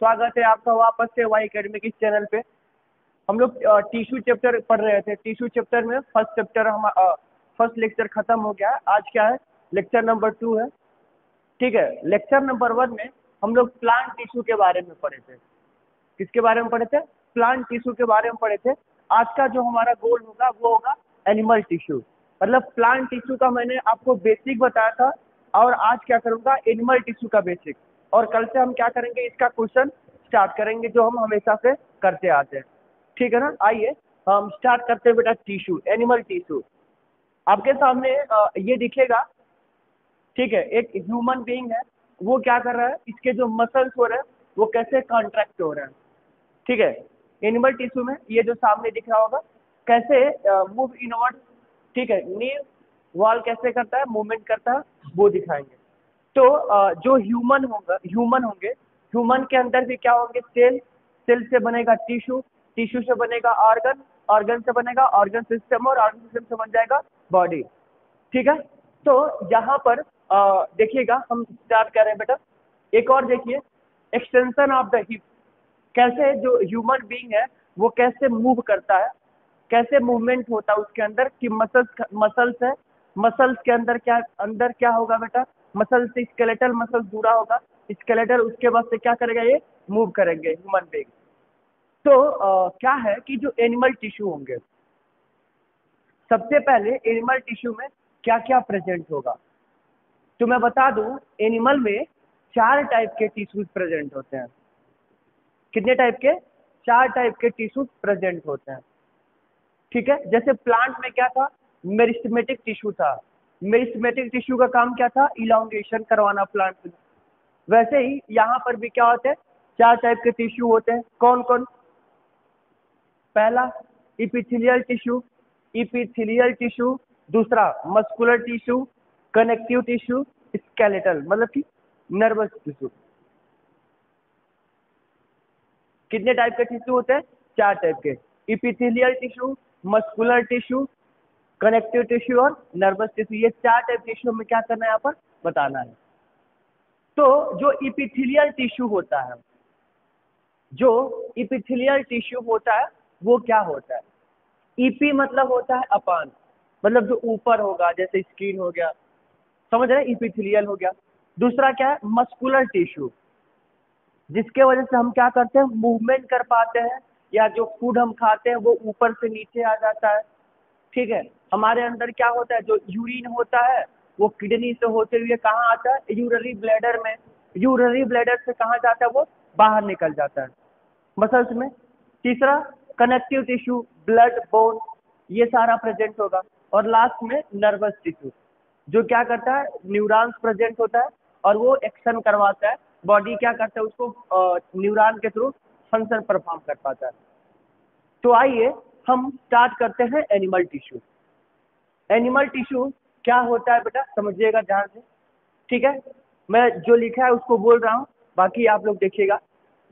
स्वागत है आपका वापस से वाई एकेडमिक इस चैनल पे। हम लोग टिश्यू चैप्टर पढ़ रहे थे। टिश्यू चैप्टर में फर्स्ट लेक्चर खत्म हो गया है। आज क्या है, लेक्चर नंबर 2 है। ठीक है, लेक्चर नंबर 1 में हम लोग प्लांट टिश्यू के बारे में पढ़े थे। किसके बारे में पढ़े थे? प्लांट टिश्यू के बारे में पढ़े थे। आज का जो हमारा गोल होगा वो होगा एनिमल टिश्यू। मतलब प्लांट टिश्यू का मैंने आपको बेसिक बताया था, और आज क्या करूंगा, एनिमल टिश्यू का बेसिक। और कल से हम क्या करेंगे, इसका क्वेश्चन स्टार्ट करेंगे जो हम हमेशा से करते आते हैं। ठीक है ना, आइए हम स्टार्ट करते हैं बेटा। टिश्यू, एनिमल टिश्यू आपके सामने ये दिखेगा। ठीक है, एक ह्यूमन बीइंग है, वो क्या कर रहा है, इसके जो मसल्स हो रहे हैं वो कैसे कॉन्ट्रैक्ट हो रहे हैं। ठीक है, एनिमल टिश्यू में ये जो सामने दिख रहा होगा कैसे मूव इनवर्ड। ठीक है, नी वॉल कैसे करता है, मूवमेंट करता है, वो दिखाएंगे। तो जो ह्यूमन होंगे, ह्यूमन के अंदर भी क्या होंगे, सेल से बनेगा टिश्यू, टिश्यू से बनेगा ऑर्गन, ऑर्गन से बनेगा ऑर्गन सिस्टम, और ऑर्गन सिस्टम से बन जाएगा बॉडी। ठीक है, तो यहाँ पर देखिएगा, हम स्टार्ट कर रहे हैं बेटा। एक और देखिए, एक्सटेंशन ऑफ द हिप, कैसे जो ह्यूमन बीइंग है वो कैसे मूव करता है, कैसे मूवमेंट होता है उसके अंदर कि मसल्स है। मसल्स के अंदर क्या होगा बेटा, मसल से स्केलेटल मसल जुड़ा होगा, स्केलेटल उसके बाद से क्या करेगा, ये मूव करेंगे ह्यूमन बीइंग। तो क्या है कि जो एनिमल टिश्यू होंगे, सबसे पहले एनिमल टिश्यू में क्या क्या प्रेजेंट होगा तो मैं बता दूं, एनिमल में 4 टाइप के टिश्यूज प्रेजेंट होते हैं। कितने टाइप के? 4 टाइप के टिश्यूज प्रेजेंट होते हैं। ठीक है, जैसे प्लांट में क्या था, मेरिस्टेमेटिक टिश्यू था। मेरिस्टेमेटिक टिश्यू का काम क्या था, इलांगेशन करवाना प्लांट में। वैसे ही यहाँ पर भी क्या होते हैं, 4 टाइप के टिश्यू होते हैं। कौन कौन? पहला इपिथेलियल टिश्यू, इपिथेलियल टिश्यू। दूसरा muscular tissue, connective tissue, skeletal मतलब कि नर्वस टिश्यू। कितने टाइप के टिश्यू होते हैं? 4 टाइप के। Epithelial tissue, muscular tissue, connective tissue और नर्वस टिश्यू। ये 4 टाइप टिश्यू में क्या करना है, यहाँ पर बताना है। तो जो इपिथेलियल टिश्यू होता है, जो इपिथेलियल टिश्यू होता है वो क्या होता है, ईपी मतलब होता है अपान, मतलब जो ऊपर होगा, जैसे स्किन हो गया, समझ रहे, इपिथेलियल हो गया। दूसरा क्या है, मस्कुलर टिश्यू, जिसके वजह से हम क्या करते हैं, मूवमेंट कर पाते हैं, या जो फूड हम खाते हैं वो ऊपर से नीचे आ जाता है। ठीक है, हमारे अंदर क्या होता है, जो यूरिन होता है वो किडनी से होते हुए कहाँ आता है, यूरिनरी ब्लैडर में। यूरिनरी ब्लैडर से कहाँ जाता है, वो बाहर निकल जाता है मसल्स में। तीसरा कनेक्टिव टिश्यू, ब्लड बोन, ये सारा प्रेजेंट होगा। और लास्ट में नर्वस टिश्यू, जो क्या करता है, न्यूरॉन्स प्रेजेंट होता है और वो एक्शन करवाता है। बॉडी क्या करता है, उसको न्यूरॉन के थ्रू फंक्शन परफॉर्म कर पाता है। तो आइए हम स्टार्ट करते हैं एनिमल टिश्यू। एनिमल टिश्यू क्या होता है बेटा, समझिएगा ध्यान से। ठीक है, मैं जो लिखा है उसको बोल रहा हूँ, बाकी आप लोग देखिएगा।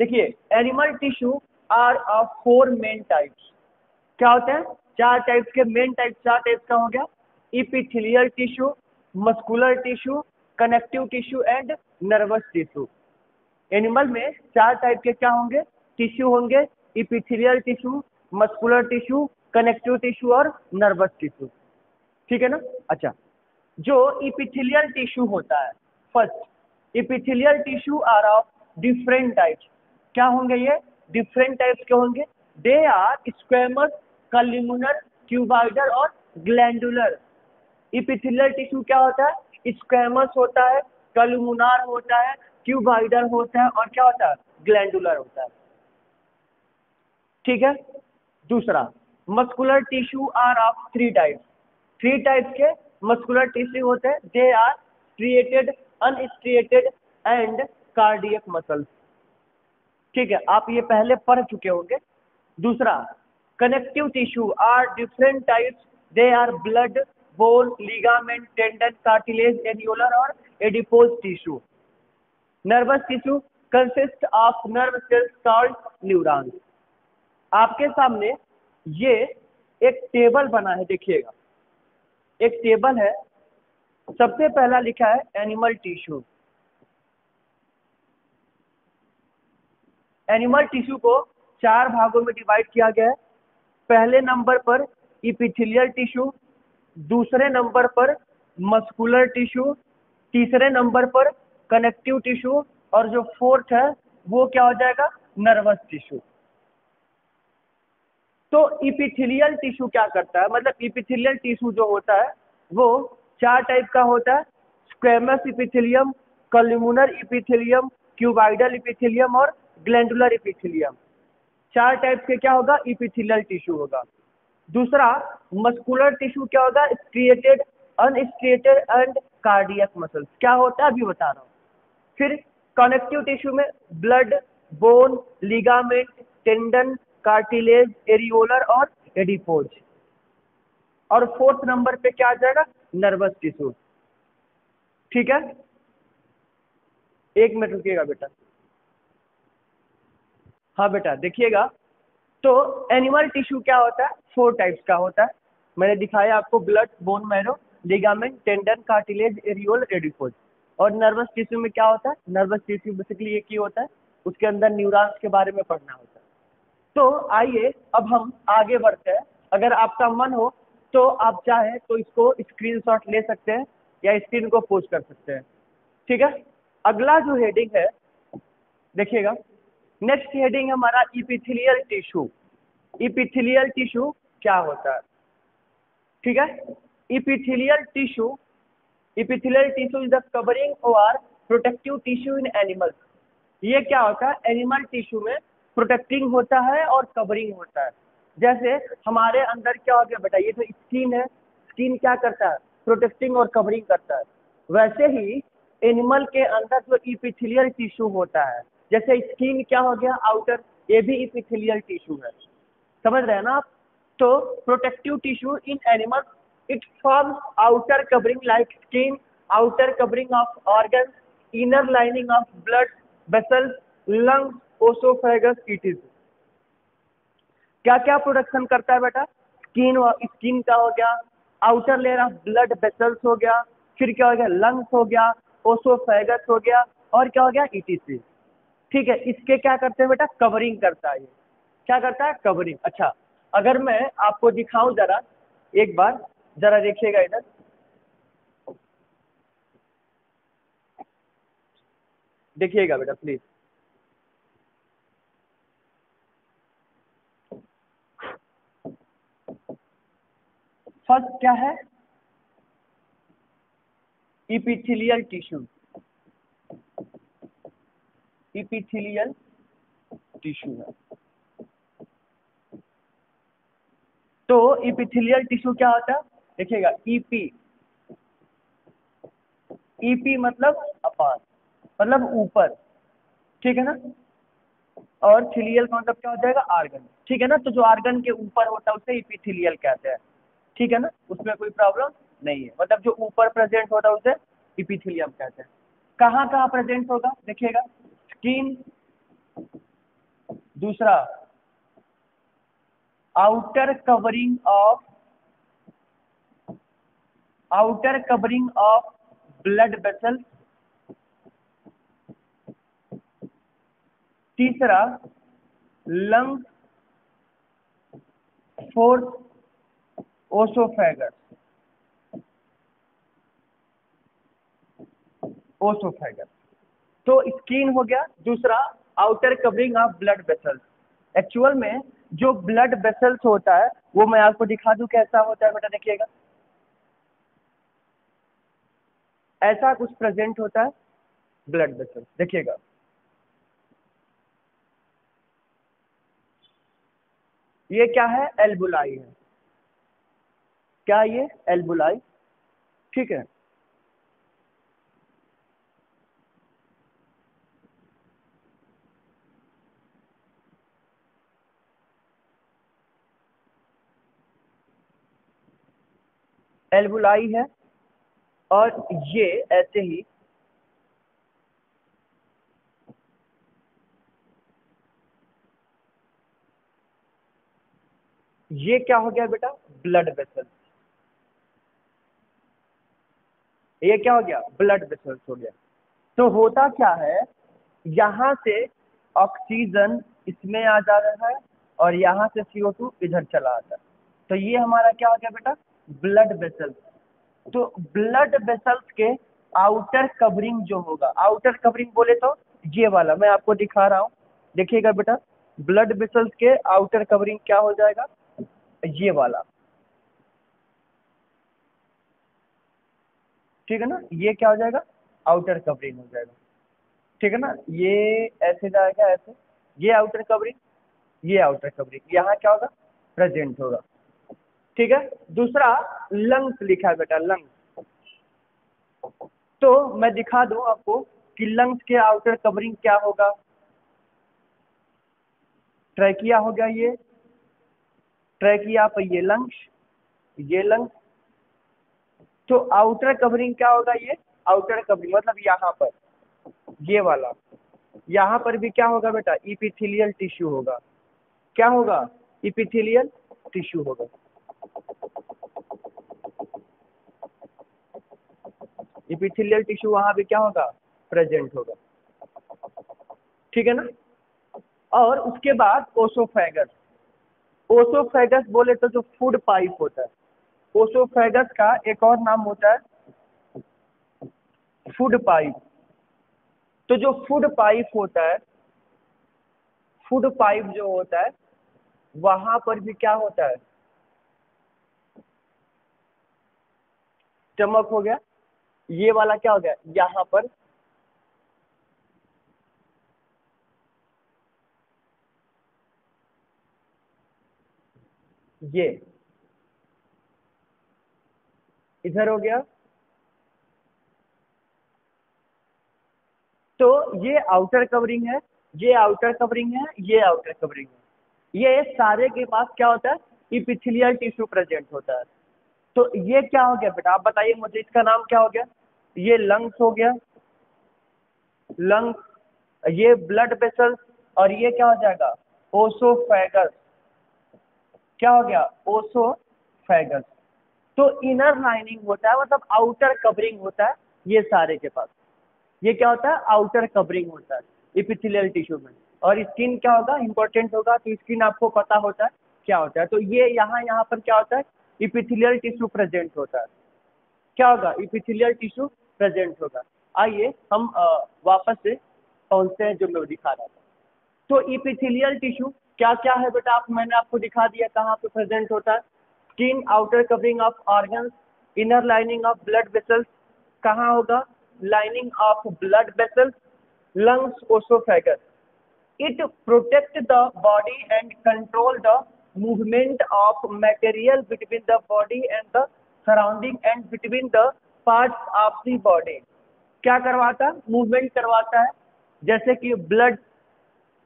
देखिए, animal tissue are of 4 main types. क्या होते हैं? 4 टाइप्स के मेन टाइप। 4 टाइप्स का हो गया, epithelial tissue, muscular tissue, connective tissue and nervous tissue. Animal में 4 टाइप के क्या होंगे, टिश्यू होंगे, epithelial tissue, muscular tissue, connective tissue और नर्वस टिश्यू। ठीक है ना। अच्छा, जो इपिथेलियल टिश्यू होता है, first epithelial tissue are of different types. क्या होंगे ये? डिफरेंट टाइप्स के होंगे। They are squamous, columnar, cuboidal और ग्लैंडुलर। इपिथेलियल टिश्यू क्या होता है, स्क्वेमस होता है, कॉलमनार होता है, क्यूबॉइडल होता है और क्या होता है, ग्लैंडुलर होता है। ठीक है, दूसरा muscular tissue are of 3 types. 3 types के मस्कुलर टिश्यू होते हैं। They are striated, unstriated and cardiac muscles. ठीक है, आप ये पहले पढ़ चुके होंगे। दूसरा connective tissue are different types. They are blood, bone, ligament, tendon, cartilage, areolar और adipose tissue. Nervous tissue consist of nerve cells called neurons. आपके सामने ये एक टेबल बना है, देखिएगा, एक टेबल है। सबसे पहला लिखा है एनिमल टिश्यू। एनिमल टिश्यू को 4 भागों में डिवाइड किया गया है। पहले नंबर पर इपिथेलियल टिश्यू, दूसरे नंबर पर मस्कुलर टिश्यू, तीसरे नंबर पर कनेक्टिव टिश्यू, और जो फोर्थ है वो क्या हो जाएगा, नर्वस टिश्यू। तो इपिथेलियल टिश्यू क्या करता है, मतलब इपिथेलियल टिश्यू जो होता है वो 4 टाइप का होता है, squamous epithelium, columnar epithelium, cuboidal epithelium और ग्लैंडुलर इपिथेलियम। 4 टाइप के क्या होगा, इपिथेलियल टिश्यू होगा। दूसरा मस्कुलर टिश्यू क्या होगा, striated, unstriated and cardiac muscles. क्या होता है अभी बता रहा हूँ। फिर कनेक्टिव टिश्यू में blood, bone, ligament, tendon, cartilage, areolar और एडिपोज। और फोर्थ नंबर पे क्या आ जाएगा, नर्वस टिश्यू। ठीक है, 1 मिनट रुकिएगा बेटा। हाँ बेटा देखिएगा, तो एनिमल टिश्यू क्या होता है, 4 टाइप्स का होता है। मैंने दिखाया आपको, blood, bone marrow, ligament, tendon, cartilage, areolar, adipose. और नर्वस टिश्यू में क्या होता है, नर्वस टिश्यू बेसिकली एक ही होता है, उसके अंदर न्यूरॉन्स के बारे में पढ़ना होता है। तो आइए अब हम आगे बढ़ते हैं। अगर आपका मन हो तो आप चाहे तो इसको स्क्रीनशॉट ले सकते हैं या स्क्रीन को पोस्ट कर सकते हैं। ठीक है, अगला जो हेडिंग है देखिएगा, नेक्स्ट हेडिंग हमारा इपिथेलियल टिश्यू। इपिथेलियल टिश्यू क्या होता है, ठीक है। Epithelial tissue, epithelial tissue is the covering और प्रोटेक्टिव टिश्यू इन एनिमल्स। ये क्या होता है, एनिमल टिश्यू में प्रोटेक्टिंग होता है और कवरिंग होता है। जैसे हमारे अंदर क्या हो गया बेटा, ये जो स्किन है, स्किन क्या करता है, प्रोटेक्टिंग और कवरिंग करता है। वैसे ही एनिमल के अंदर जो इपिथेलियल टिश्यू होता है, जैसे स्किन क्या हो गया, आउटर, ये भी इपिथेलियल टिश्यू है। समझ रहे हैं ना आप। तो protective tissue in animal, it forms outer covering like skin, outer covering of organ, inner lining of blood vessels, lungs, oesophagus, it. क्या क्या प्रोडक्शन करता है बेटा, स्किन, स्किन का हो गया, outer layer of blood vessels हो गया, फिर क्या हो गया, लंग्स हो गया, ओसोफेगस हो गया, और क्या हो गया, ईटीसी। ठीक है, इसके क्या करते हैं बेटा, कवरिंग करता है। ये क्या करता है, कवरिंग। अच्छा, अगर मैं आपको दिखाऊं जरा, एक बार जरा देखिएगा इधर, देखिएगा बेटा प्लीज। फर्स्ट क्या है, इपिथेलियल टिश्यू। इपिथेलियल टिश्यू है। तो इपिथेलियल टिश्यू क्या होता है, देखिएगा, ईपी, ईपी मतलब अपार, मतलब ऊपर, ठीक है ना। और थिलियल का मतलब क्या हो जाएगा, आर्गन। ठीक है ना, तो जो आर्गन के ऊपर होता है उसे इपिथेलियल कहते हैं। ठीक है ना, उसमें कोई प्रॉब्लम नहीं है, मतलब जो ऊपर प्रेजेंट होता है उसे इपिथेलियम कहते हैं। कहाँ कहाँ प्रेजेंट होगा, देखिएगा, स्किन, दूसरा outer covering of, outer covering of blood vessel, तीसरा लंग, फोर्थ ओसोफेगस, ओसोफेगस। तो स्किन हो गया, दूसरा outer covering of blood vessels. Actual में जो ब्लड वेसल्स होता है वो मैं आपको दिखा दूं कैसा होता है बेटा, देखिएगा, ऐसा कुछ प्रेजेंट होता है ब्लड वेसल्स, देखिएगा। ये क्या है, एल्बुलाई है। क्या ये, एल्बुलाई, ठीक है। एल्बुलाई है, और ये ऐसे ही, ये क्या हो गया बेटा, ब्लड वेसल्स। ये क्या हो गया, ब्लड वेसल्स हो गया। तो होता क्या है, यहाँ से ऑक्सीजन इसमें आ जा रहा है और यहाँ से CO2 इधर चला आता है। तो ये हमारा क्या हो गया बेटा, ब्लड वेसल्स। तो ब्लड वेसल्स के आउटर कवरिंग जो होगा, आउटर कवरिंग बोले तो ये वाला मैं आपको दिखा रहा हूँ, देखिएगा बेटा, ब्लड वेसल्स के आउटर कवरिंग क्या हो जाएगा, ये वाला, ठीक है ना, ये क्या हो जाएगा, आउटर कवरिंग हो जाएगा, ठीक है ना, ये ऐसे जाएगा ऐसे, ये आउटर कवरिंग, ये आउटर कवरिंग, यहाँ क्या होगा, प्रेजेंट होगा, ठीक है। दूसरा लंग्स लिखा है बेटा, लंग्स। तो मैं दिखा दूं आपको कि लंग्स के आउटर कवरिंग क्या होगा, ट्रैकिया हो गया, ये ट्रैकिया पर ये लंग्स, ये लंग्स। तो आउटर कवरिंग क्या होगा, ये आउटर कवरिंग मतलब यहाँ पर ये वाला, यहाँ पर भी क्या होगा बेटा, इपिथेलियल टिश्यू होगा, क्या होगा, इपिथेलियल टिश्यू होगा, इपिथेलियल टिश्यू वहां भी क्या होगा, प्रेजेंट होगा, ठीक है ना। और उसके बाद ओसोफेगस, ओसोफेगस बोले तो जो फूड पाइप होता है, ओसोफेगस का एक और नाम होता है फूड पाइप। तो जो फूड पाइप होता है, फूड पाइप जो होता है वहां पर भी क्या होता है, स्टमक हो गया, ये वाला क्या हो गया, यहाँ पर ये इधर हो गया। तो ये आउटर कवरिंग है, ये आउटर कवरिंग है, ये आउटर कवरिंग है, ये सारे के पास क्या होता है, इपिथेलियल टिश्यू प्रेजेंट होता है। तो ये क्या हो गया बेटा, आप बताइए मुझे, इसका नाम क्या हो गया, ये लंग्स हो गया, लंग्स, ये ब्लड वेसल्स, और ये क्या हो जाएगा, ओसोफेगस, क्या हो गया, ओसोफेगस। तो इनर लाइनिंग होता है, मतलब आउटर कवरिंग होता है ये सारे के पास, ये क्या होता है, आउटर कवरिंग होता है इपिथेलियल टिश्यू में। और स्किन क्या होगा, इंपॉर्टेंट होगा, तो स्किन आपको पता होता है क्या होता है। तो ये यहाँ पर क्या होता है, इपिथेलियल टिश्यू प्रेजेंट होता है, क्या होगा, इपिथेलियल टिश्यू प्रेजेंट होगा। आइए हम वापस से पहुंचते हैं जो मैं दिखा रहा था। तो इपिथेलियल टिश्यू क्या क्या है बेटा, मैंने आपको दिखा दिया कहाँ पे प्रेजेंट होता है, skin, outer covering of organs, inner lining of blood vessels, कहाँ होगा, lining of blood vessels, lungs, oesophagus. It protect the body and control the movement of material between the body and the surrounding and between the parts of the body। क्या करवाता है, movement करवाता है, जैसे कि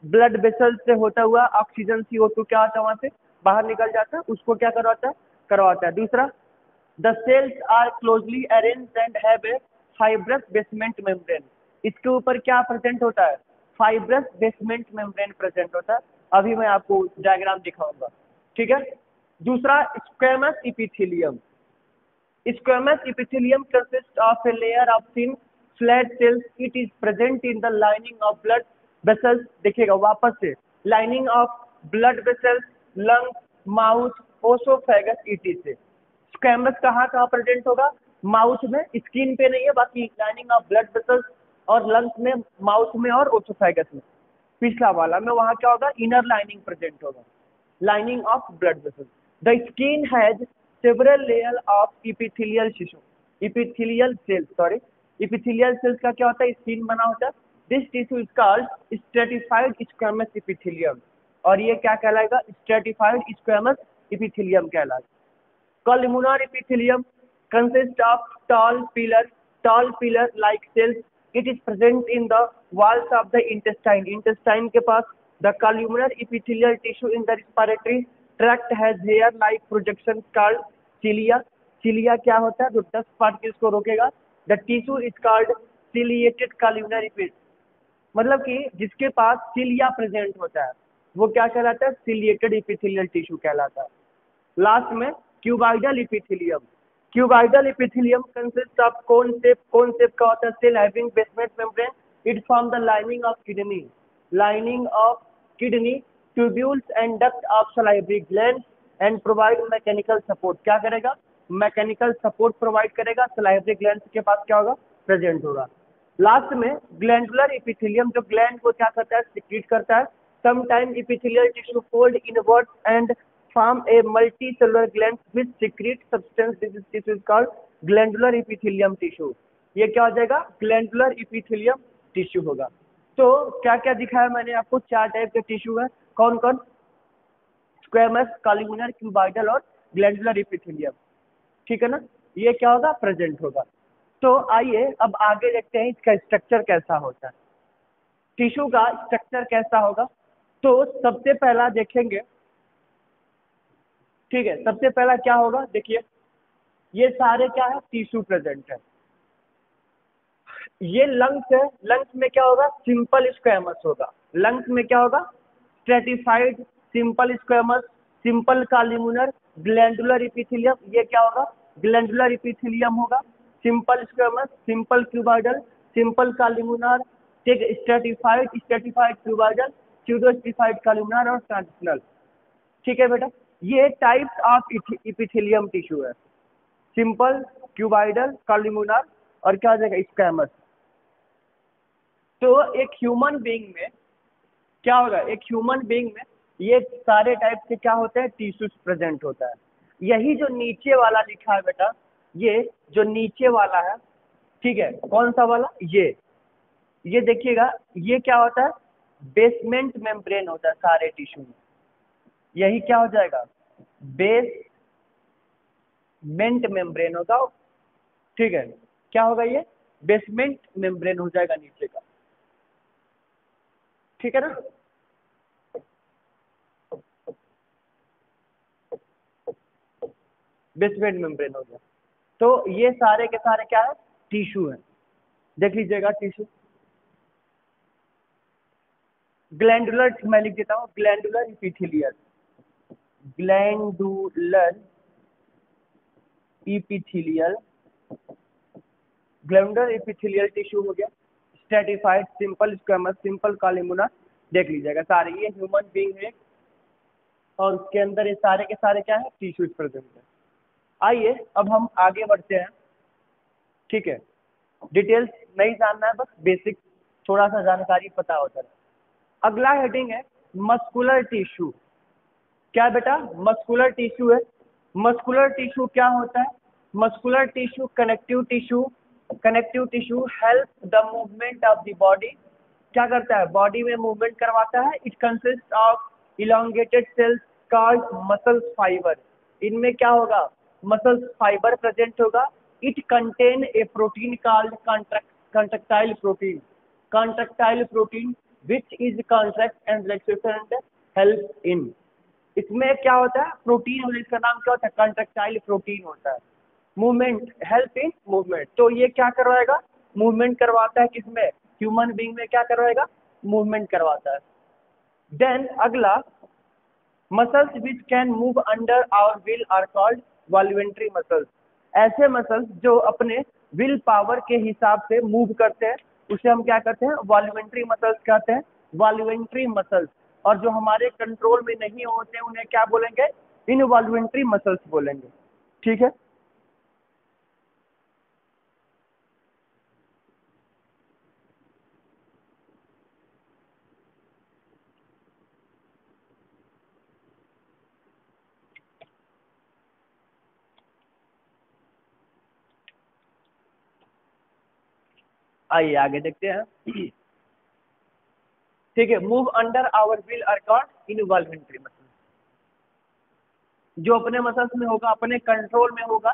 blood vessel से होता हुआ ऑक्सीजन CO2 क्या होता है वहां से बाहर निकल जाता है, उसको क्या करवाता है। दूसरा, the cells are closely arranged and have a fibrous basement membrane. इसके ऊपर क्या प्रेजेंट होता है, फाइब्रस बेसमेंट मेम्ब्रेन प्रेजेंट होता है। अभी मैं आपको डायग्राम दिखाऊंगा, ठीक है। दूसरा, squamous epithelium. Squamous epithelium consists of a layer of thin flat cells. It is present in the lining of blood vessels। देखिएगा वापस से, lining of blood vessels, lungs, mouth, oesophagus, etc। Squamous कहाँ कहाँ present होगा, mouth में, skin पे नहीं है, बाकी लाइनिंग ऑफ ब्लड वेसल्स और लंग्स में, माउथ में और ओसोफेगस में। पिछला वाला में वहाँ क्या होगा, इनर लाइनिंग प्रेजेंट होगा, lining of blood vessels. The skin has several layer of epithelial tissue, epithelial cells, sorry, epithelial cells का क्या होता है, स्किन बना होता है। this tissue is called stratified squamous epithelium, और ये क्या कहलाएगा, stratified squamous epithelium कहलाएगा। columnar epithelium consists of tall pillar like cells। it is present in the walls of the intestine के पास। the columnar epithelial tissue in the respiratory tract has hair like projections called cilia। cilia क्या होता है, जो dust particles को रोकेगा। the tissue is called ciliated columnar epithelium, मतलब कि जिसके पास cilia प्रेजेंट होता है वो क्या कहलाता है, ciliated epithelial tissue कहलाता है। लास्ट में cuboidal epithelium. Cuboidal epithelium consist of cone shape का होता है cell having basement membrane. It form the lining of kidney. lining of kidney tubules and duct of salivary glands and provide mechanical support। क्या करेगा? Mechanical support provide करेगा। Salivary gland के पास क्या होगा? Present होगा। लास्ट में ग्लैंडुलर इपिथेलियम, जो gland को क्या करता है? सिक्रीट करता है। Sometime epithelial tissue fold invert and form a multicellular gland which secrete substance। This tissue is called glandular epithelium tissue। ये क्या हो जाएगा? ग्लैंडुलर इपिथेलियम टिश्यू होगा। तो क्या क्या दिखाया मैंने आपको? 4 टाइप के टिश्यू है। कौन कौन? स्क्वेमस, कॉलमनार, क्यूबॉइडल और ग्लैंडुलर इपिथेलियम। ठीक है ना? ये क्या होगा? प्रेजेंट होगा। तो आइए अब आगे देखते हैं इसका स्ट्रक्चर कैसा होता है, टिश्यू का स्ट्रक्चर कैसा होगा। तो सबसे पहला देखेंगे, ठीक है, सबसे पहला क्या होगा? देखिए ये सारे क्या है? टिश्यू प्रेजेंट है। ये लंग्स है। लंग्स में क्या होगा? सिंपल स्क्वेमस होगा। लंग्स में क्या होगा? Stratified simple squamous, simple columnar, glandular epithelium. ये क्या होगा? ग्लैंडुलर इपिथेलियम होगा। Simple squamous, simple cuboidal, simple columnar, ठीक, stratified, stratified cuboidal, pseudo stratified columnar और ट्रांजिशनल। ठीक है बेटा, ये टाइप्स ऑफ इपिथेलियम टिश्यू है। सिंपल, क्यूबॉइडल, कॉलमनार और क्या हो जाएगा? स्क्वेमस। तो एक ह्यूमन बीइंग में क्या होगा? एक ह्यूमन बीइंग में ये सारे टाइप के क्या होते हैं? टिश्यूज प्रेजेंट होता है। यही जो नीचे वाला लिखा है बेटा, ये जो नीचे वाला है, ठीक है, कौन सा वाला? ये देखिएगा, ये क्या होता है? बेसमेंट मेम्ब्रेन होता है सारे टिश्यू में। यही क्या हो जाएगा? बेसमेंट मेम्ब्रेन होगा। ठीक है, क्या होगा? ये बेसमेंट मेम्ब्रेन हो जाएगा नीचे का। ठीक है ना? बेसमेंट मेम्ब्रेन हो गया। तो ये सारे के सारे क्या है? टिश्यू है। देख लीजिएगा टिश्यू। ग्लैंडुलर, मैं लिख देता हूँ, glandular epithelial, glandular epithelial, glandular epithelial tissue हो गया। Stratified, simple squamous, simple columnar. देख लीजिएगा सारे, ये ह्यूमन बीइंग है और उसके अंदर ये सारे के सारे क्या है? टिश्यूज प्रेजेंट है। आइए अब हम आगे बढ़ते हैं। ठीक है, डिटेल्स नहीं जानना है, बस बेसिक थोड़ा सा जानकारी पता होता है। अगला हेडिंग है मस्कुलर टिश्यू। क्या बेटा? मस्कुलर टिश्यू है। मस्कुलर टिश्यू क्या होता है? Muscular tissue connective tissue, connective tissue help the movement of the body. क्या करता है? बॉडी में मूवमेंट करवाता है। It consist of elongated cells called muscle fibre. इनमें क्या होगा? मसल फाइबर प्रेजेंट होगा। It contain a protein called contractile protein, contractile protein which is contract and relaxation and help इन। इसमें क्या होता है? प्रोटीन, और इसका नाम क्या होता है? कंट्रक्टाइल प्रोटीन होता है। Movement, help in movement. तो ये क्या करवाएगा? मूवमेंट करवाता है। किसमें? ह्यूमन बीइंग में क्या करवाएगा? मूवमेंट करवाता है। देन अगला, muscles which can move under our will are called voluntary muscles. ऐसे मसल्स जो अपने विल पावर के हिसाब से मूव करते हैं, उसे हम क्या कहते हैं? वॉल्यूंटरी मसल्स कहते हैं। Voluntary muscles. और जो हमारे कंट्रोल में नहीं होते उन्हें क्या बोलेंगे? इनवॉल्यूंटरी मसल्स बोलेंगे। ठीक है, आइए आगे देखते हैं। ठीक है, move under our will are called involuntary muscles. जो अपने मसल्स में होगा, अपने कंट्रोल में होगा।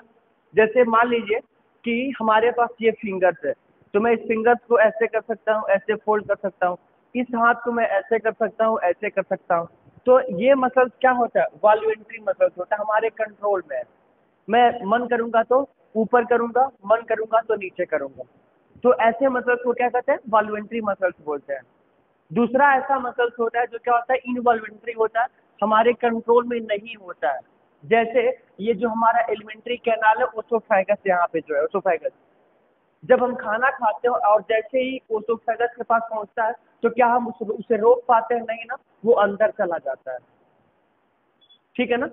जैसे मान लीजिए कि हमारे पास ये फिंगर्स है, तो मैं इस फिंगर्स को ऐसे कर सकता हूँ, ऐसे फोल्ड कर सकता हूँ। इस हाथ को मैं ऐसे कर सकता हूँ, ऐसे कर सकता हूँ। तो ये मसल्स क्या होता है? वॉल्यूंटरी मसल्स होता है, हमारे कंट्रोल में है। मैं मन करूंगा तो ऊपर करूंगा, मन करूंगा तो नीचे करूंगा। तो ऐसे मसल्स को क्या कहते हैं? वॉल्यूंटरी मसल्स बोलते हैं। दूसरा ऐसा मसल्स होता है जो क्या होता है? इनवॉल्यूंटरी होता है, हमारे कंट्रोल में नहीं होता है। जैसे ये जो हमारा एलिमेंट्री कैनाल है, ओसोफेगस, यहाँ पे जो है ओसोफेगस, जब हम खाना खाते हैं और जैसे ही ओसोफेगस के पास पहुंचता है तो क्या हम उसे रोक पाते हैं? नहीं ना, वो अंदर चला जाता है। ठीक है ना,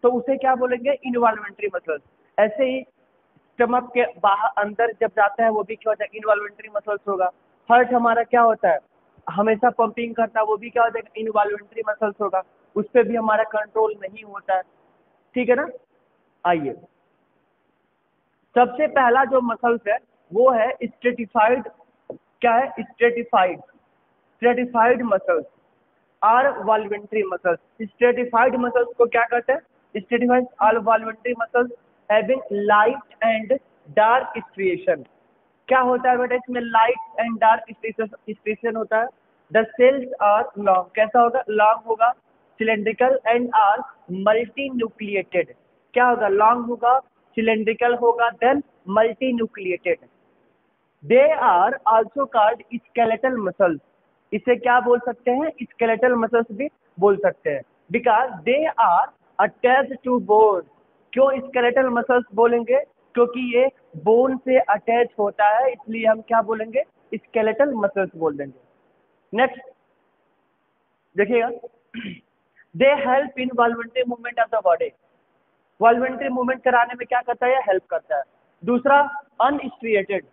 तो उसे क्या बोलेंगे? इनवॉल्वेंट्री मसल्स। ऐसे ही स्टमक के बाहर अंदर जब जाता है वो भी क्या होता है? इनवॉल्वेंट्री मसल्स होगा। हार्ट हमारा क्या होता है? हमेशा पंपिंग करता है, वो भी क्या हो जाएगा? इनवॉल्वेंट्री मसल्स होगा। उस पर भी हमारा कंट्रोल नहीं होता है। ठीक है ना। आइए, सबसे पहला जो मसल्स है वो है स्ट्रेटिफाइड। क्या है? Stratified. Stratified muscles are voluntary muscles. Stratified muscles को क्या कहते हैं? Stratified are voluntary muscles having light and dark striation. क्या होता है बेटा इसमें? लाइट एंड डार्क स्ट्रिएशन होता है। The cells are long. कैसा होगा? लॉन्ग होगा। Cylindrical and are multi nucleated. क्या होगा? लॉन्ग होगा, सिलेंड्रिकल होगा, then multi nucleated. They are also called skeletal muscles. इसे क्या बोल सकते हैं? स्केलेटल मसल्स भी बोल सकते हैं, because they are attach to bone. क्यों स्केलेटल मसल्स बोलेंगे? क्योंकि ये बोन से अटैच होता है, इसलिए हम क्या बोलेंगे? स्केलेटल मसल्स बोल देंगे। नेक्स्ट देखिएगा, they help in voluntary movement of the body. Voluntary movement कराने में क्या करता है? हेल्प करता है। दूसरा, अनस्ट्रिएटेड।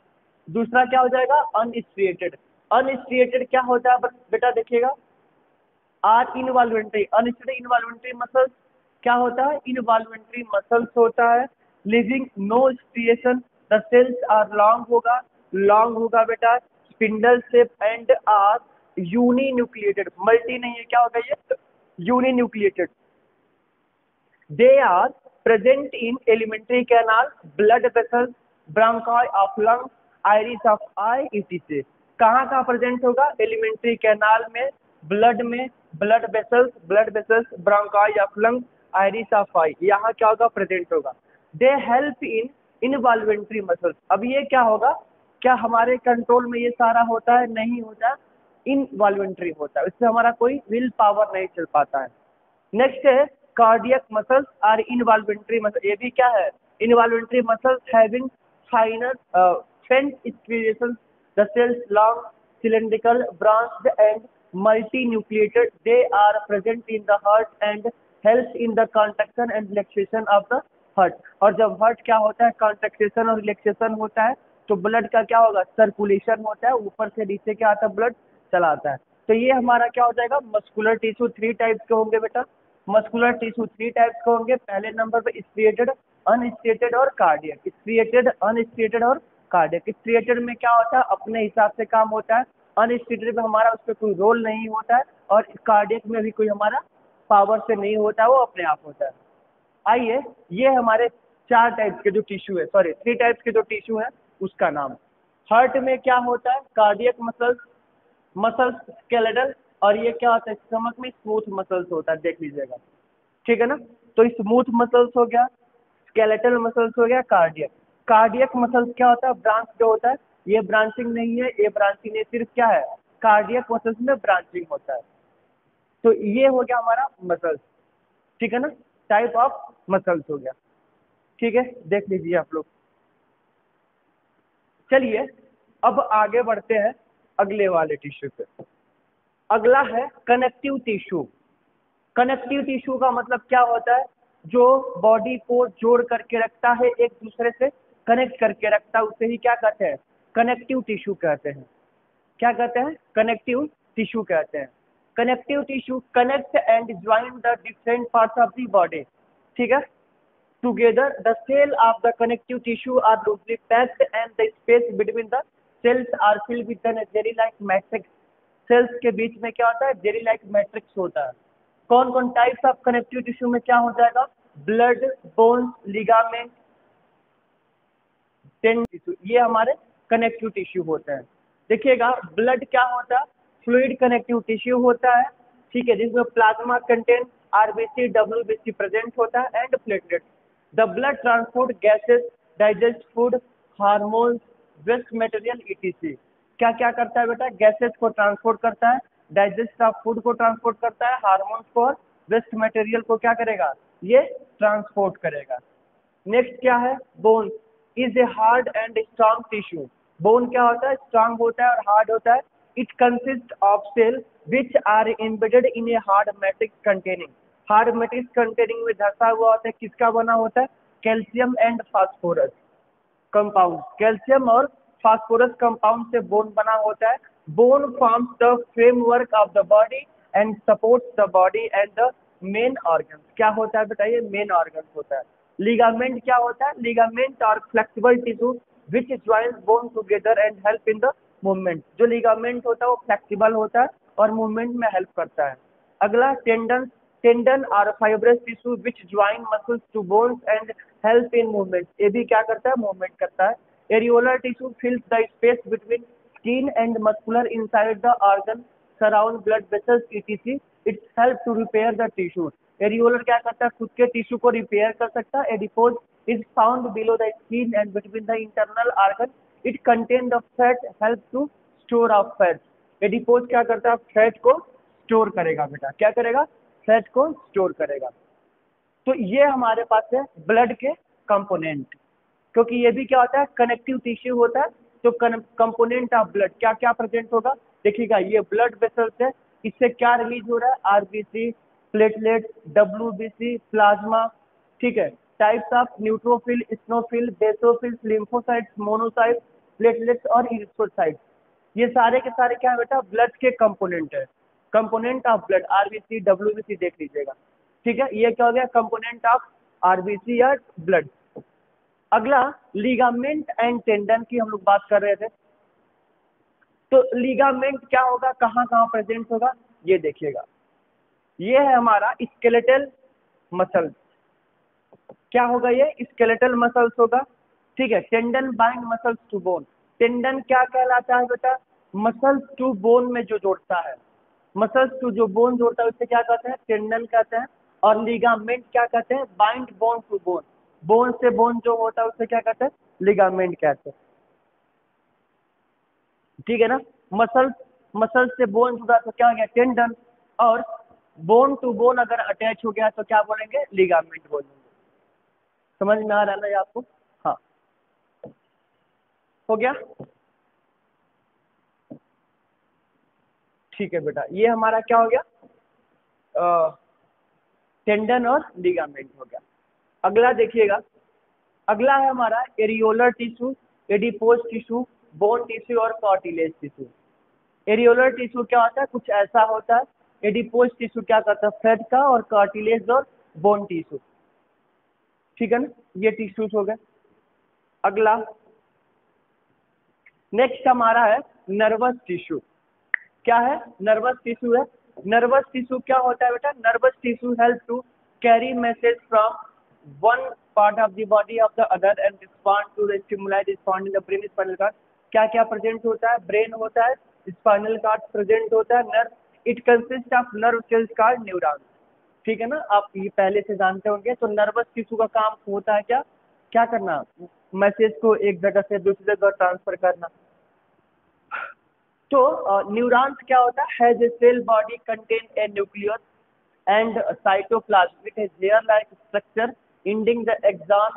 दूसरा क्या हो जाएगा? अनस्ट्रिएटेड। अनस्ट्रिएटेड क्या होता है बेटा? देखिएगा, are involuntary. Unstriated involuntary muscles क्या होता है? इनवॉल्वेंट्री मसल्स होता है, living no striation. The cells are long होगा, लॉन्ग होगा बेटा, spindle shape and are uni nucleated. Multi नहीं है, क्या होगा ये? Uni nucleated. They are present in alimentary canal, blood vessels, bronchi of lungs, iris of eye, etc. कहाँ कहाँ प्रेजेंट होगा? एलिमेंट्री कैनाल में, ब्लड में, blood vessels, bronchi of lung, iris of eye, यहाँ क्या होगा? प्रेजेंट होगा। They help in involuntary muscles. अब ये क्या होगा? क्या हमारे कंट्रोल में ये सारा होता है? नहीं होता, इनवॉल्वेंट्री होता है, इससे हमारा कोई विल पावर नहीं चल पाता है। नेक्स्ट है cardiac muscles are involuntary muscle. ये भी क्या है? Involuntary muscles having final faint striations, the cells long, cylindrical, branched and multinucleated. They are present in the heart and help in the contraction and relaxation of the heart. और जब heart क्या होता है? Contraction और relaxation होता है, तो blood का क्या होगा? सर्कुलेशन होता है, ऊपर से नीचे क्या आता है? ब्लड चलाता है। तो ये हमारा क्या हो जाएगा? Muscular tissue. थ्री टाइप्स के होंगे बेटा, मस्कुलर टिश्यू थ्री टाइप्स के होंगे। पहले नंबर पे स्ट्रिएटेड, अनस्ट्रिएटेड और कार्डियक। स्ट्रिएटेड, अनस्ट्रिएटेड और कार्डियक। स्ट्रिएटेड में क्या होता है? अपने हिसाब से काम होता है। अनस्ट्रिएटेड में हमारा उस पर कोई रोल नहीं होता है, और कार्डियक में भी कोई हमारा पावर से नहीं होता है, वो अपने आप होता है। आइए, ये हमारे चार टाइप्स के जो टिश्यू है, सॉरी थ्री टाइप्स के जो टिश्यू है उसका नाम। हार्ट में क्या होता है? कार्डियक मसल्स, मसल्स स्केलेटल, और ये क्या होता है? स्टमक में स्मूथ मसल्स होता है, देख लीजिएगा। ठीक है ना। तो स्मूथ मसल्स हो गया, स्केलेटल मसल्स हो गया, कार्डियक। कार्डियक मसल्स क्या होता है? ब्रांच जो होता है, ये ब्रांचिंग नहीं है, ये ब्रांचिंग नहीं, सिर्फ क्या है? कार्डियक मसल्स में ब्रांचिंग होता है। तो ये हो गया हमारा मसल्स। ठीक है ना, टाइप ऑफ मसल्स हो गया। ठीक है, देख लीजिए आप लोग। चलिए अब आगे बढ़ते हैं अगले वाले टिश्यू पे। अगला है कनेक्टिव टिश्यू। कनेक्टिव टिश्यू का मतलब क्या होता है? जो बॉडी को जोड़ करके रखता है, एक दूसरे से कनेक्ट करके रखता है, उसे ही क्या कहते हैं? कनेक्टिव टिश्यू कहते हैं। क्या कहते हैं? कनेक्टिव टिश्यू कहते हैं। Connective tissue connect and join the different parts of the body. ठीक है, together the cell of the connective tissue are loosely packed and the space between the cells are filled with an jelly like matrix. Cells के बीच में क्या होता है? Jelly like matrix होता है। कौन कौन टाइप्स ऑफ कनेक्टिव टिश्यू में क्या हो जाएगा? Blood, bones, ligament, tendon tissue, ये हमारे कनेक्टिव टिश्यू होते हैं। देखिएगा, ब्लड क्या होता है? फ्लूइड कनेक्टिव टिश्यू होता है। ठीक है, जिसमें plasma content, RBC, WBC present होता है and platelet. The blood transport gases, digest food, hormones, waste material etc. क्या क्या करता है बेटा? गैसेस को ट्रांसपोर्ट करता है, डाइजेस्ट ऑफ फूड को ट्रांसपोर्ट करता है, हार्मोन्स को और वेस्ट मटेरियल को क्या करेगा? ये ट्रांसपोर्ट करेगा। नेक्स्ट क्या है? Bones is a hard and strong tissue. Bone क्या होता है, स्ट्रांग होता है और हार्ड होता है। It consist of cell which are embedded in a hard matrix containing, hard matrix containing में धंसा हुआ होता है, किसका बना होता है, calcium and phosphorus compound, calcium और फास्फोरस कंपाउंड से बोन बना होता है। Bone forms the framework of the body and supports the body and the main organ. क्या होता है बताइए, मेन ऑर्गन होता है। लिगामेंट क्या होता है, लिगामेंट और flexible tissue which joins bone together and help in the movement. जो लिगामेंट होता है वो फ्लेक्सिबल होता है और मूवमेंट में हेल्प करता है। अगला टेंडन, टेंडन और fibrous tissue which join muscles to bones and help in movement. ये भी क्या करता है, मूवमेंट करता है। Areolar tissue fills the space between skin and muscular inside the organ surround blood vessels etc। It's help to repair the tissue. Areolar क्या करता है, खुद के टिश्यू को रिपेयर कर सकता है। Adipose is found below the skin and between the internal organ, it contain the fat, help to store of fat. Adipose क्या करता है, फैट को स्टोर करेगा बेटा, क्या करेगा, फैट को स्टोर करेगा। तो ये हमारे पास है ब्लड के कंपोनेंट, क्योंकि ये भी क्या होता है, कनेक्टिव टिश्यू होता है। तो कंपोनेंट ऑफ ब्लड क्या क्या प्रेजेंट होगा, देखिएगा ये ब्लड वेसल्स है, इससे क्या रिलीज हो रहा है, आरबीसी, प्लेटलेट, डब्ल्यूबीसी, प्लाज्मा, ठीक है। Types of neutrophil, स्नोफिल, basophil, lymphocytes, monocytes, platelets और इरिथ्रोसाइट्स, ये सारे के सारे क्या है बेटा, ब्लड के कंपोनेंट है। Component of blood, RBC, WBC देख लीजिएगा, ठीक है। ये क्या हो गया, कंपोनेंट ऑफ आरबीसी या ब्लड। अगला लिगामेंट एंड टेंडन की हम लोग बात कर रहे थे। तो लिगामेंट क्या होगा, कहाँ कहाँ प्रेजेंट होगा, ये देखिएगा। ये है हमारा स्केलेटल मसल, क्या होगा, ये स्केलेटल मसल्स होगा, ठीक है। Tendon bind muscles to bone, tendon क्या कहलाता है बेटा, मसल्स टू बोन में जो जोड़ता है, मसल्स टू जो बोन जोड़ता है उससे क्या कहते हैं, टेंडन कहते हैं। और लिगामेंट क्या कहते हैं, bind bone to bone, bone से बोन जो होता है उससे क्या कहते हैं, लिगामेंट कहते हैं, ठीक है ना। मसल्स, मसल से बोन जुड़ा तो क्या हो गया, टेंडन। और बोन टू बोन अगर अटैच हो गया तो क्या बोलेंगे, लिगामेंट बोलेंगे। समझ में आ रहा है ना ये आपको, हाँ, हो गया, ठीक है बेटा। ये हमारा क्या हो गया, टेंडन और लिगामेंट हो गया। अगला देखिएगा, अगला है हमारा areolar tissue, adipose tissue, bone tissue और कार्टिलेज टिश्यू। एरियोलर टिश्यू क्या होता है, कुछ ऐसा होता है। एडिपोज टिश्यू क्या करता है, फैट का, और कार्टिलेज और बोन टिश्यू, ठीक है ना, ये टिश्यूज हो गए। अगला नेक्स्ट हमारा है नर्वस टिश्यू। क्या है, नर्वस टिश्यू है। नर्वस टिश्यू क्या होता है बेटा, nervous tissue help to carry message from one part of the body of the other and respond to the stimuli respond in the brain spinal cord. क्या क्या present होता है, brain होता है, स्पाइनल कार्ड प्रेजेंट होता है, nerve, it consist of nerve sales card neuron, ठीक है ना, आप ये पहले से जानते होंगे। तो नर्वस टिश्यू का काम होता है क्या, क्या करना, मैसेज को एक जगह से दूसरी जगह ट्रांसफर करना। तो न्यूरॉन्स क्या होता है, has a cell body contain a nucleus and cytoplasm, it has layer like structure ending the axon,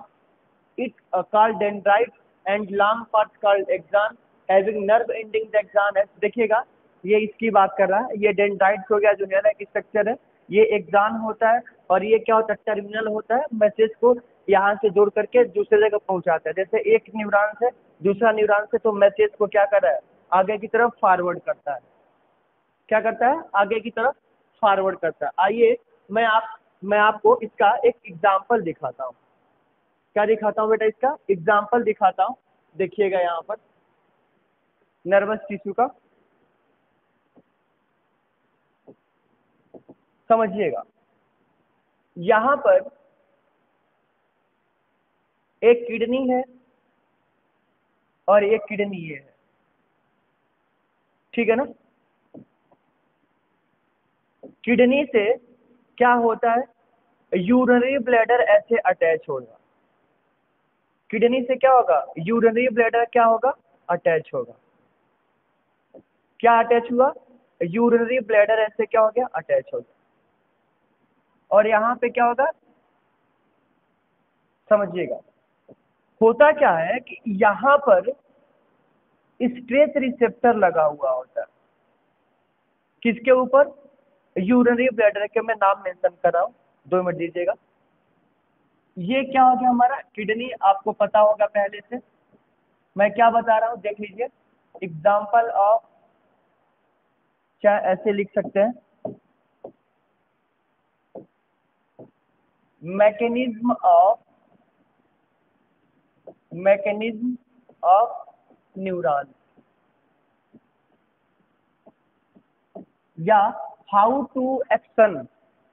it called dendrite and long part called axon having nerve ending the axon है। देखिएगा ये इसकी बात कर रहा है, ये डेंड्राइट्स हो गया जो है ना एक स्ट्रक्चर है, ये एक्सान होता है। और ये क्या होता है, टर्मिनल होता है, मैसेज को यहाँ से जोड़ करके दूसरे जगह पहुंचाता है। जैसे एक न्यूरॉन से दूसरा न्यूरॉन से, तो मैसेज को क्या कर रहा है, आगे की तरफ फॉरवर्ड करता है, क्या करता है, आगे की तरफ फॉरवर्ड करता है। आइए मैं आपको इसका एक एग्जाम्पल दिखाता हूँ। क्या दिखाता हूँ बेटा, इसका एग्जाम्पल दिखाता हूँ। देखिएगा यहाँ पर नर्वस टिश्यू का, समझिएगा। यहाँ पर एक किडनी है और एक किडनी ये है, ठीक है ना। किडनी से क्या होता है, यूरिनरी ब्लैडर ऐसे अटैच होगा। किडनी से क्या होगा, यूरिनरी ब्लैडर क्या होगा, अटैच होगा। क्या अटैच हुआ, यूरिनरी ब्लैडर ऐसे क्या हो गया, अटैच हो गया। और यहाँ पे क्या होगा, समझिएगा, होता क्या है कि यहाँ पर स्ट्रेच रिसेप्टर लगा हुआ होता है। किसके ऊपर? यूरिनरी ब्लैडर के मैं नाम मेंशन कर रहा हूँ, 2 मिनट दीजिएगा। ये क्या हो गया हमारा? किडनी आपको पता होगा पहले से। मैं क्या बता रहा हूँ देख लीजिए। एग्जाम्पल ऑफ, क्या ऐसे लिख सकते हैं, मैकेनिज्म ऑफ न्यूरॉन, या हाउ टू एक्शन,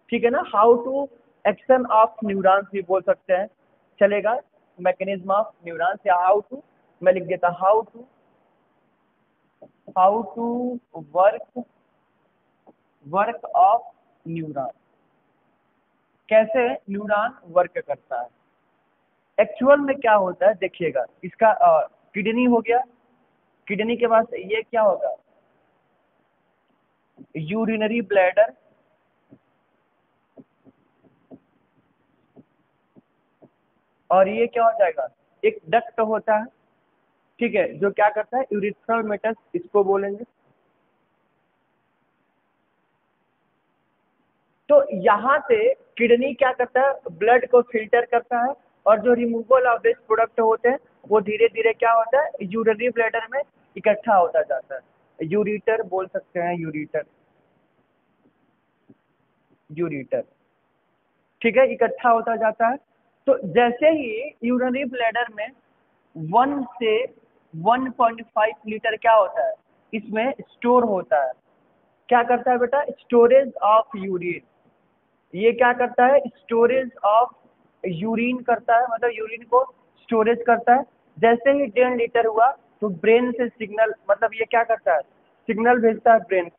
ठीक है ना, how to action of neurons भी बोल सकते हैं, चलेगा। मैकेनिज्म ऑफ न्यूरॉन्स या हाउ टू, मैं लिख देता how to work of neuron, कैसे न्यूरॉन वर्क करता है। एक्चुअल में क्या होता है देखिएगा, इसका किडनी हो गया, किडनी के बाद ये क्या होगा? यूरिनरी ब्लैडर, और ये क्या हो जाएगा? एक डक्ट होता है, ठीक है, जो क्या करता है? यूरिथ्रल मेटस इसको बोलेंगे। तो यहाँ से किडनी क्या करता है? ब्लड को फिल्टर करता है, और जो रिमूवल ऑफ वेस्ट प्रोडक्ट होते हैं वो धीरे धीरे क्या होता है? यूरिनरी ब्लैडर में इकट्ठा होता जाता है। यूरिटर बोल सकते हैं, यूरिटर, ठीक है, इकट्ठा होता जाता है। तो जैसे ही यूरिनरी ब्लैडर में 1 से 1.5 लीटर क्या होता है? इसमें स्टोर होता है। क्या करता है बेटा? Storage of urine. ये क्या करता है? स्टोरेज ऑफ यूरिन करता है, मतलब यूरिन को स्टोरेज करता है। जैसे ही 1.5 लीटर हुआ तो ब्रेन से सिग्नल, मतलब ये क्या करता है? सिग्नल भेजता है ब्रेन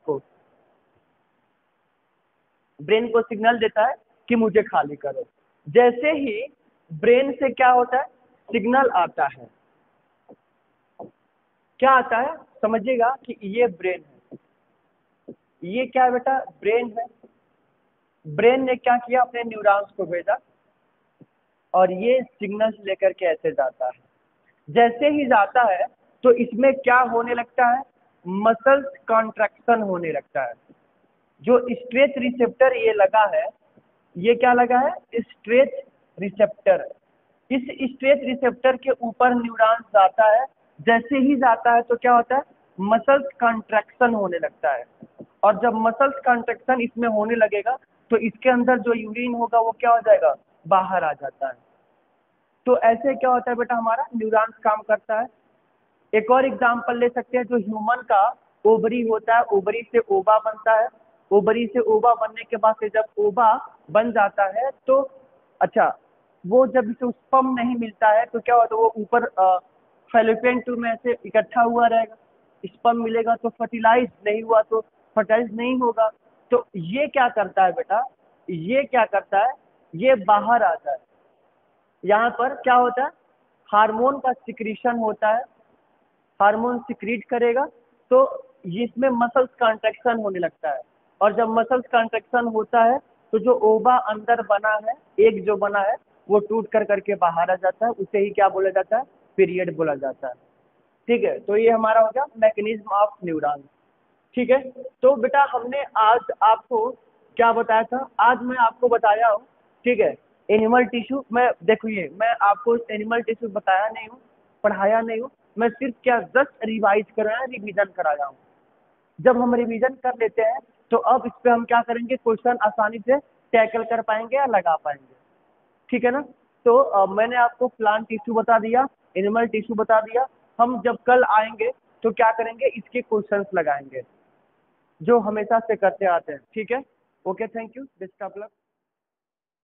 को सिग्नल देता है कि मुझे खाली करो। जैसे ही ब्रेन से क्या होता है? सिग्नल आता है, क्या आता है समझिएगा कि ये ब्रेन है, ये क्या है बेटा? ब्रेन है। ब्रेन ने क्या किया? अपने न्यूरॉन्स को भेजा, और ये सिग्नल्स लेकर के ऐसे जाता है। जैसे ही जाता है तो इसमें क्या होने लगता है? मसल्स कॉन्ट्रैक्शन होने लगता है। जो स्ट्रेच रिसेप्टर ये लगा है, ये क्या लगा है? Stretch receptor. इस स्ट्रेच रिसेप्टर के ऊपर न्यूरॉन जाता है। जैसे ही जाता है तो क्या होता है? मसल्स कॉन्ट्रैक्शन होने लगता है, और जब मसल्स कॉन्ट्रैक्शन इसमें होने लगेगा तो इसके अंदर जो यूरिन होगा वो क्या हो जाएगा? बाहर आ जाता है। तो ऐसे क्या होता है बेटा? हमारा न्यूरॉन्स काम करता है। एक और एग्जांपल ले सकते हैं, जो ह्यूमन का ओवरी होता है, ओवरी से ओवा बनता है। ओवरी से ओवा बनने के बाद से जब ओवा बन जाता है तो अच्छा, वो जब इसे स्पर्म नहीं मिलता है तो क्या होता है? वो ऊपर फैलोपियन ट्यूब में ऐसे इकट्ठा हुआ रहेगा। स्पर्म मिलेगा तो फर्टिलाइज, नहीं हुआ तो फर्टाइज नहीं होगा। तो ये क्या करता है बेटा? ये क्या करता है? ये बाहर आता है। यहाँ पर क्या होता है? हार्मोन का सिक्रीशन होता है, हार्मोन सिक्रीट करेगा तो इसमें मसल्स कॉन्ट्रैक्शन होने लगता है। और जब मसल्स कॉन्ट्रैक्शन होता है तो जो ओवा अंदर बना है, एक जो बना है, वो टूट कर करके बाहर आ जाता है। उसे ही क्या बोला जाता है? पीरियड बोला जाता है। ठीक है, तो ये हमारा हो गया मैकेनिज्म ऑफ न्यूरॉन। ठीक है, तो बेटा हमने आज आपको क्या बताया था? आज मैं आपको बताया हूँ, ठीक है, एनिमल टिश्यू। मैं देखिए, मैं आपको एनिमल टिश्यू बताया नहीं हूँ, पढ़ाया नहीं हूँ, मैं सिर्फ क्या जस्ट रिवाइज कराया, रिवीजन कराया हूँ। जब हम रिवीजन कर लेते हैं तो अब इस पे हम क्या करेंगे? क्वेश्चन आसानी से टैकल कर पाएंगे या लगा पाएंगे। ठीक है ना? तो मैंने आपको प्लांट टिश्यू बता दिया, एनिमल टिश्यू बता दिया। हम जब कल आएंगे तो क्या करेंगे? इसके क्वेश्चंस लगाएंगे जो हमेशा से करते आते हैं। ठीक है, okay, thank you, best of luck.